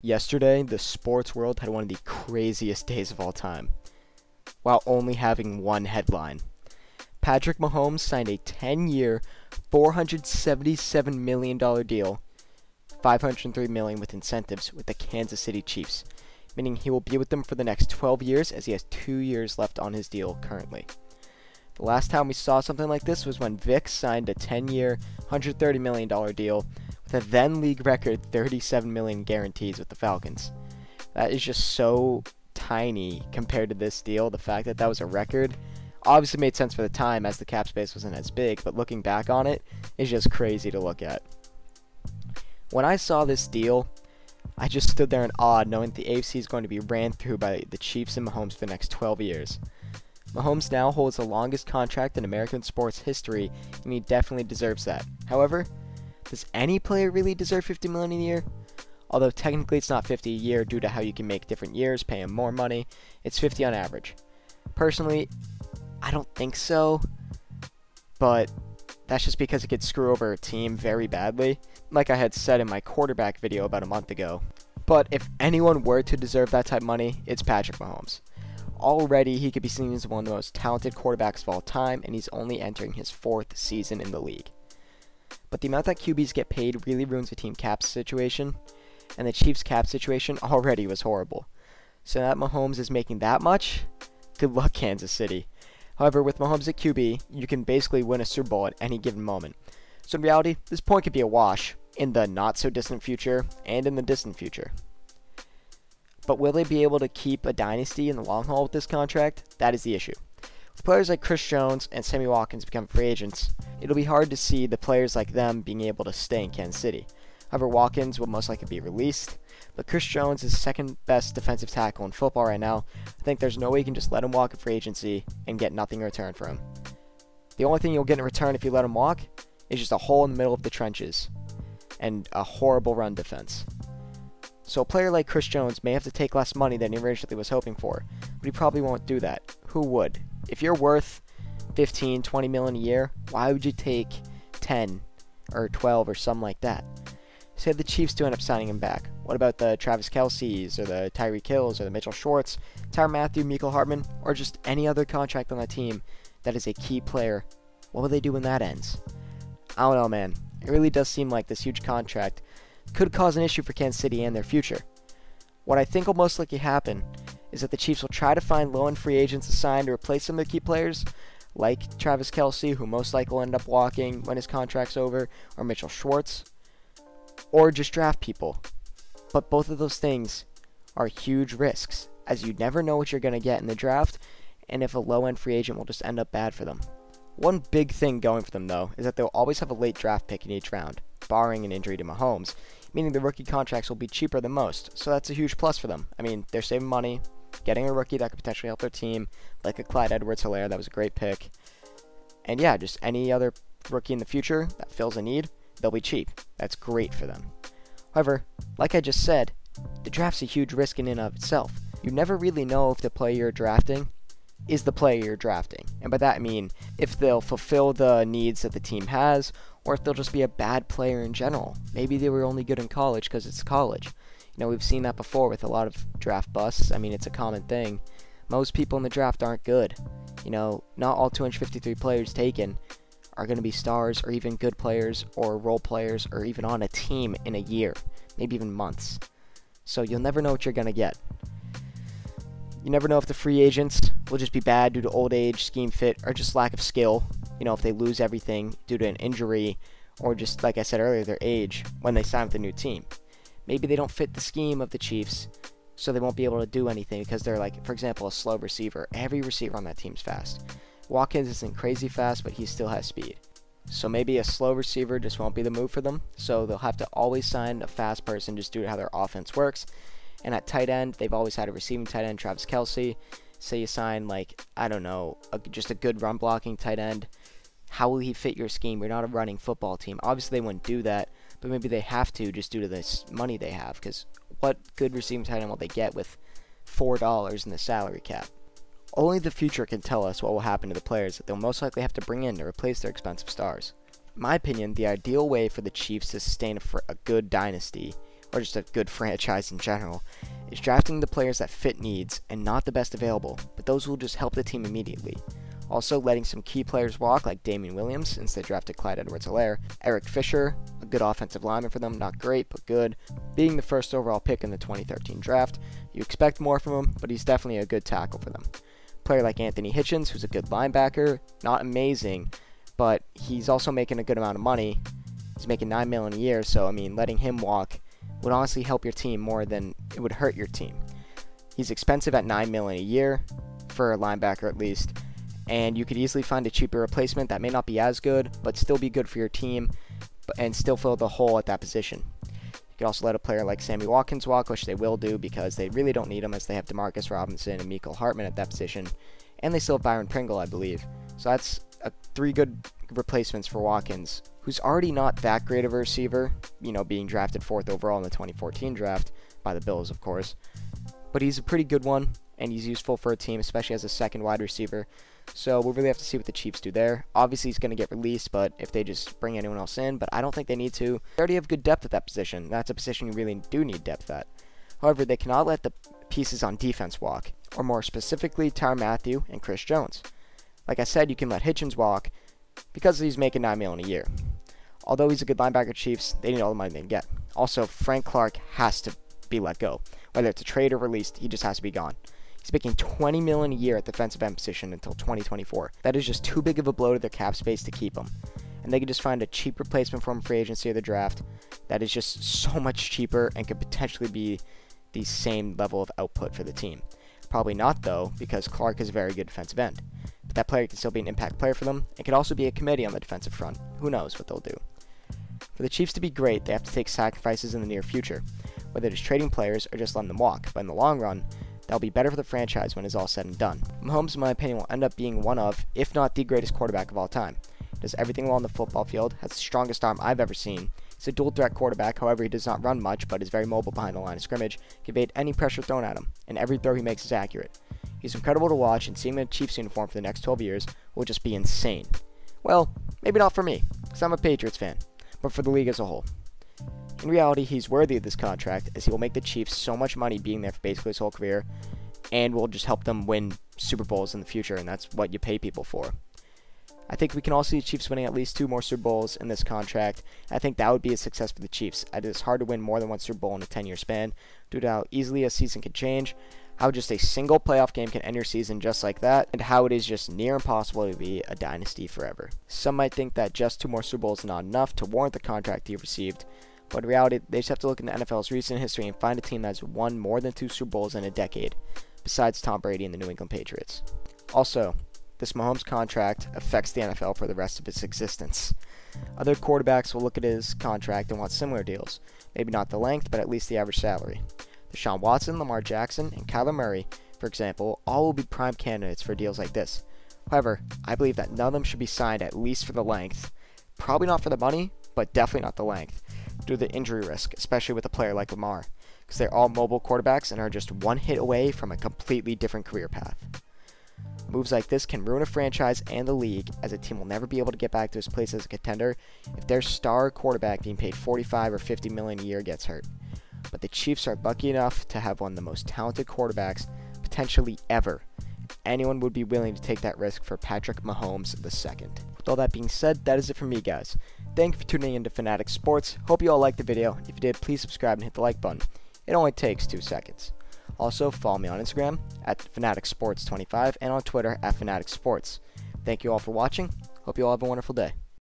Yesterday, the sports world had one of the craziest days of all time, while only having one headline. Patrick Mahomes signed a 10-year, $477 million deal, $503 million with incentives, with the Kansas City Chiefs, meaning he will be with them for the next 12 years as he has 2 years left on his deal currently. The last time we saw something like this was when Vic signed a 10-year, $130 million deal with a then league record $37 million guarantees with the Falcons. That is just so tiny compared to this deal. The fact that that was a record obviously made sense for the time as the cap space wasn't as big, but looking back on it is just crazy to look at. When I saw this deal, I just stood there in awe knowing that the AFC is going to be ran through by the Chiefs and Mahomes for the next 12 years. Mahomes now holds the longest contract in American sports history, and he definitely deserves that. However, does any player really deserve $50 million a year? Although technically it's not $50 a year due to how you can make different years, pay him more money. It's $50 on average. Personally, I don't think so, but that's just because it could screw over a team very badly, like I had said in my quarterback video about a month ago. But if anyone were to deserve that type of money, it's Patrick Mahomes. Already, he could be seen as one of the most talented quarterbacks of all time, and he's only entering his 4th season in the league. But the amount that QBs get paid really ruins the team cap situation, and the Chiefs cap situation already was horrible. So now that Mahomes is making that much, good luck Kansas City. However, with Mahomes at QB, you can basically win a Super Bowl at any given moment. So in reality, this point could be a wash in the not-so-distant future and in the distant future. But will they be able to keep a dynasty in the long haul with this contract? That is the issue. With players like Chris Jones and Sammy Watkins become free agents, it'll be hard to see the players like them being able to stay in Kansas City. However, Watkins will most likely be released, but Chris Jones is second best defensive tackle in football right now. I think there's no way you can just let him walk in free agency and get nothing in return for him. The only thing you'll get in return if you let him walk is just a hole in the middle of the trenches and a horrible run defense. So a player like Chris Jones may have to take less money than he originally was hoping for, but he probably won't do that. Who would? If you're worth 15, 20 million a year, why would you take 10 or 12 or something like that? Say the Chiefs do end up signing him back. What about the Travis Kelce's or the Tyreek Hills or the Mitchell Schwartz, Tyrann Mathieu, Mecole Hardman, or just any other contract on that team that is a key player? What will they do when that ends? I don't know, man. It really does seem like this huge contract could cause an issue for Kansas City and their future. What I think will most likely happen is that the Chiefs will try to find low-end free agents to sign to replace some of their key players, like Travis Kelce, who most likely will end up walking when his contract's over, or Mitchell Schwartz, or just draft people. But both of those things are huge risks, as you never know what you're going to get in the draft, and if a low-end free agent will just end up bad for them. One big thing going for them, though, is that they'll always have a late draft pick in each round, barring an injury to Mahomes, meaning the rookie contracts will be cheaper than most, so that's a huge plus for them. I mean, they're saving money, getting a rookie that could potentially help their team, like a Clyde Edwards-Helaire, that was a great pick. And yeah, just any other rookie in the future that fills a need, they'll be cheap. That's great for them. However, like I just said, the draft's a huge risk in and of itself. You never really know if the player you're drafting is the player you're drafting. And by that I mean if they'll fulfill the needs that the team has, or if they'll just be a bad player in general. Maybe they were only good in college because it's college. You know, we've seen that before with a lot of draft busts. I mean, it's a common thing. Most people in the draft aren't good. You know, not all 253 players taken are going to be stars or even good players or role players or even on a team in a year, maybe even months. So you'll never know what you're going to get. You never know if the free agents will just be bad due to old age, scheme fit, or just lack of skill. You know, if they lose everything due to an injury or just, like I said earlier, their age when they sign with a new team. Maybe they don't fit the scheme of the Chiefs, so they won't be able to do anything because they're like, for example, a slow receiver. Every receiver on that team's fast. Watkins isn't crazy fast, but he still has speed. So maybe a slow receiver just won't be the move for them, so they'll have to always sign a fast person just due to how their offense works. And at tight end, they've always had a receiving tight end, Travis Kelce. Say you sign, like, I don't know, just a good run-blocking tight end. How will he fit your scheme? You're not a running football team. Obviously, they wouldn't do that, but maybe they have to just due to this money they have, because what good receiving tight end will they get with $4 in the salary cap? Only the future can tell us what will happen to the players that they'll most likely have to bring in to replace their expensive stars. In my opinion, the ideal way for the Chiefs to sustain a good dynasty or just a good franchise in general, is drafting the players that fit needs and not the best available, but those who will just help the team immediately. Also, letting some key players walk like Damian Williams since they drafted Clyde Edwards-Helaire, Eric Fisher, a good offensive lineman for them, not great but good, being the first overall pick in the 2013 draft. You expect more from him, but he's definitely a good tackle for them. A player like Anthony Hitchens, who's a good linebacker, not amazing, but he's also making a good amount of money. He's making $9 million a year, so I mean, letting him walk would honestly help your team more than it would hurt your team. He's expensive at $9 million a year for a linebacker at least, and you could easily find a cheaper replacement that may not be as good, but still be good for your team, and still fill the hole at that position. You could also let a player like Sammy Watkins walk, which they will do because they really don't need him, as they have Demarcus Robinson and Mecole Hardman at that position, and they still have Byron Pringle, I believe. So that's 3 good replacements for Watkins, who's already not that great of a receiver, being drafted 4th overall in the 2014 draft, by the Bills, of course. But he's a pretty good one, and he's useful for a team, especially as a second wide receiver. So we'll really have to see what the Chiefs do there. Obviously, he's going to get released, but if they just bring anyone else in, but I don't think they need to. They already have good depth at that position. That's a position you really do need depth at. However, they cannot let the pieces on defense walk, or more specifically, Tyrann Mathieu and Chris Jones. Like I said, you can let Hitchens walk because he's making $9 million a year. Although he's a good linebacker, Chiefs, they need all the money they can get. Also, Frank Clark has to be let go. Whether it's a trade or released, he just has to be gone. He's making $20 million a year at the defensive end position until 2024. That is just too big of a blow to their cap space to keep him. And they could just find a cheap replacement for him free agency or the draft that is just so much cheaper and could potentially be the same level of output for the team. Probably not, though, because Clark is a very good defensive end. But that player can still be an impact player for them. It could also be a committee on the defensive front. Who knows what they'll do. For the Chiefs to be great, they have to take sacrifices in the near future, whether it is trading players or just letting them walk. But in the long run, that'll be better for the franchise when it's all said and done. Mahomes, in my opinion, will end up being one of, if not the greatest quarterback of all time. He does everything well on the football field, has the strongest arm I've ever seen. He's a dual-threat quarterback, however, he does not run much, but is very mobile behind the line of scrimmage, can evade any pressure thrown at him, and every throw he makes is accurate. He's incredible to watch, and seeing him in a Chiefs uniform for the next 12 years will just be insane. Well, maybe not for me, because I'm a Patriots fan, but for the league as a whole. In reality, he's worthy of this contract, as he will make the Chiefs so much money being there for basically his whole career, and will just help them win Super Bowls in the future, and that's what you pay people for. I think we can all see the Chiefs winning at least 2 more Super Bowls in this contract. I think that would be a success for the Chiefs. It is hard to win more than 1 Super Bowl in a 10-year span due to how easily a season can change, how just a single playoff game can end your season just like that, and how it is just near impossible to be a dynasty forever. Some might think that just 2 more Super Bowls is not enough to warrant the contract he received, but in reality, they just have to look in the NFL's recent history and find a team that has won more than 2 Super Bowls in a decade, besides Tom Brady and the New England Patriots. Also, this Mahomes contract affects the NFL for the rest of its existence. Other quarterbacks will look at his contract and want similar deals. Maybe not the length, but at least the average salary. Deshaun Watson, Lamar Jackson, and Kyler Murray, for example, all will be prime candidates for deals like this. However, I believe that none of them should be signed at least for the length. Probably not for the money, but definitely not the length, due to the injury risk, especially with a player like Lamar, because they're all mobile quarterbacks and are just one hit away from a completely different career path. Moves like this can ruin a franchise and the league, as a team will never be able to get back to its place as a contender if their star quarterback being paid $45 or $50 million a year gets hurt. But the Chiefs are lucky enough to have one of the most talented quarterbacks potentially ever. Anyone would be willing to take that risk for Patrick Mahomes II. With all that being said, that is it from me, guys. Thank you for tuning in to Fanatic Sports. Hope you all liked the video. If you did, please subscribe and hit the like button. It only takes 2 seconds. Also, follow me on Instagram at FanaticSports25 and on Twitter at FanaticSports. Thank you all for watching. Hope you all have a wonderful day.